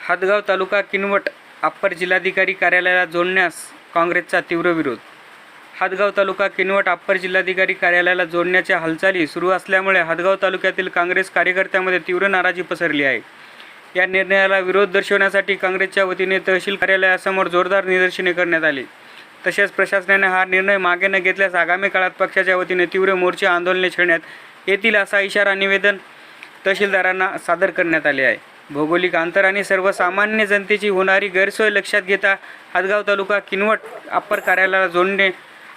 हदगाव तालुका Kinwat upper जिल्हाधिकारी कार्यालयाला जोडण्यास काँग्रेसचा तीव्र विरोध। हदगाव तालुका किनवट अप्पर जिल्हाधिकारी कार्यालयाला जोडण्याच्या हालचाली सुरू असल्यामुळे हदगाव तालुक्यातील काँग्रेस कार्यकर्त्यांमध्ये तीव्र नाराजी पसरली आहे। या निर्णयाला विरोध दर्शवण्यासाठी काँग्रेसच्या वतीने तहसील कार्यालयासमोर जोरदार निदर्शने करण्यात आली। तसेच प्रशासनाने हा निर्णय मागे न घेतल्यास आगामी काळात पक्षाच्या वतीने तीव्र मोर्चे आंदोलने छेडण्यात येतील असा इशारा निवेदन तहसीलदारांना सादर करण्यात आले आहे। भौगोलिक अंतर आणि सर्वसामान्य जनतेची होणारी गैरसोय लक्षात घेता हदगाव तालुका किनवट अप्पर कार्यालयाला जोडणे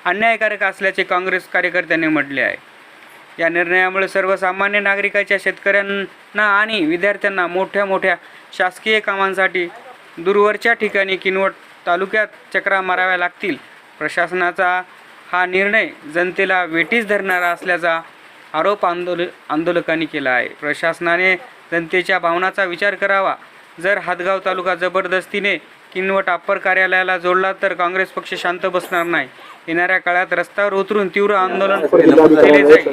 अन्यायकारक असल्याचे काँग्रेस कार्यकर्त्यांनी म्हटले आहे। या निर्णयामुळे सर्वसामान्य नागरिकांच्या, शेतकऱ्यांना आणि विद्यार्थ्यांना मोठ्या शासकीय कामांसाठी दूरवरच्या ठिकाणी किनवट तालुक्यात चक्रा माराव्या लागतील। प्रशासनाचा हा निर्णय जनतेला वेठीस धरणारा असल्याचा आरोप आंदोलकांनी केला आहे। प्रशासनाने जनतेच्या भावनांचा विचार करावा। जर हदगाव तालुका जबरदस्तीने किनवट अप्पर कार्यालयाला जोडला तर काँग्रेस पक्ष शांत बसणार नाही। येणाऱ्या काळात रस्त्यावर उतरून तीव्र आंदोलन केले जाईल।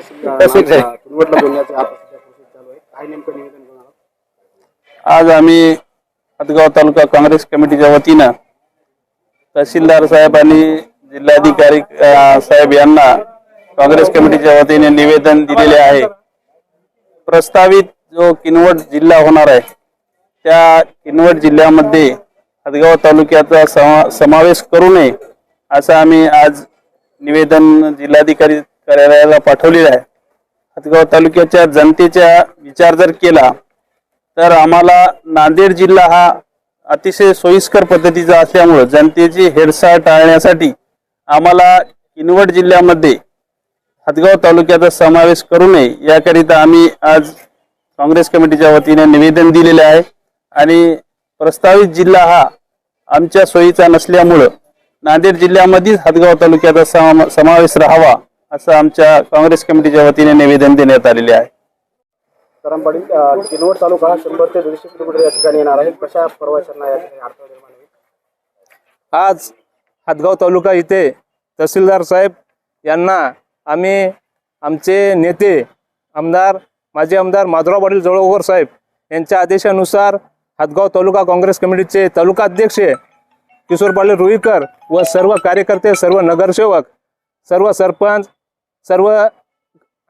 आज आम्ही हदगाव तालुका काँग्रेस कमिटीच्या वतीनं तहसीलदार साहेब आणि जिल्हाधिकारी साहेब यांना काँग्रेस कमिटीच्या वतीने निवेदन दिलेले आहे। प्रस्तावित जो किनवट जिल्हा होणार आहे त्या किनवट जिल्ह्यामध्ये हदगाव तालुक्याचा समावेश करू नये असं आम्ही आज निवेदन जिल्हाधिकारी कार्यालयाला पाठवलेलं आहे। हदगाव तालुक्याच्या जनतेचा विचार जर केला तर आम्हाला नांदेड जिल्हा हा अतिशय सोयीस्कर पद्धतीचा असल्यामुळे जनतेची हेळसाळ टाळण्यासाठी आम्हाला किनवट जिल्ह्यामध्ये हदगाव तालुक्याचा समावेश करू नये याकरिता आम्ही आज काँग्रेस कमिटीच्या वतीने निवेदन दिलेले आहे। आणि प्रस्तावित जिल्हा हा आमच्या सोयीचा नसल्यामुळे नांदेड जिल्ह्यामध्येच हदगाव तालुक्याचा समावेश राहावा असं आमच्या काँग्रेस कमिटीच्या वतीने निवेदन देण्यात आलेले आहे। किनवट तालुका 100 ते 150 किलोमीटर या ठिकाणी येणार आहे। कशा प्रवाशांना या ठिकाणी अडथळा निर्माण होईल? आज हदगाव तालुका इथे तहसीलदार साहेब यांना आम्ही आमचे नेते माजी आमदार माधवराव पाटील जवळकर साहेब यांच्या आदेशानुसार हदगाव तालुका काँग्रेस कमिटीचे तालुका अध्यक्ष किशोर पाटील रुईकर व सर्व कार्यकर्ते, सर्व नगरसेवक, सर्व सरपंच, सर्व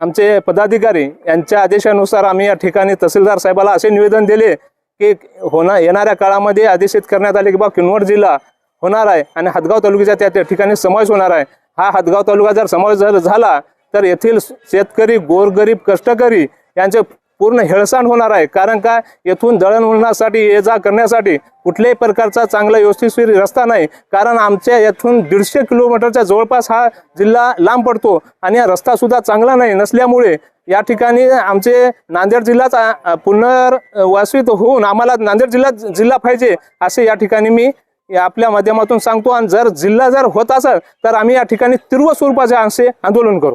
आमचे पदाधिकारी यांच्या आदेशानुसार आम्ही या ठिकाणी तहसीलदार साहेबाला असे निवेदन दिले की येणाऱ्या काळामध्ये आदेशित करण्यात आले की बा किनवट जिल्हा होणार आहे आणि हदगाव तालुक्याचा त्या ठिकाणी समावेश होणार आहे। हा हदगाव तालुका जर समावेश झाला तर येथील शेतकरी, गोरगरीब, कष्टकरी यांचे पूर्ण हेळसांड होणार आहे। कारण का येथून दळणवळणासाठी ये जा करण्यासाठी कुठल्याही प्रकारचा चांगला व्यवस्थित रस्ता नाही। कारण आमच्या येथून 150 किलोमीटरच्या जवळपास हा जिल्हा लांब पडतो आणि हा रस्ता सुद्धा चांगला नाही नसल्यामुळे या ठिकाणी आमचे नांदेड जिल्हाचा पुनर्वासित होऊन आम्हाला नांदेड जिल्हा पाहिजे असे या ठिकाणी मी आपल्या माध्यमातून सांगतो। आणि जर जिल्हा होत असेल तर आम्ही या ठिकाणी तीव्र स्वरूपाचे असे आंदोलन करू।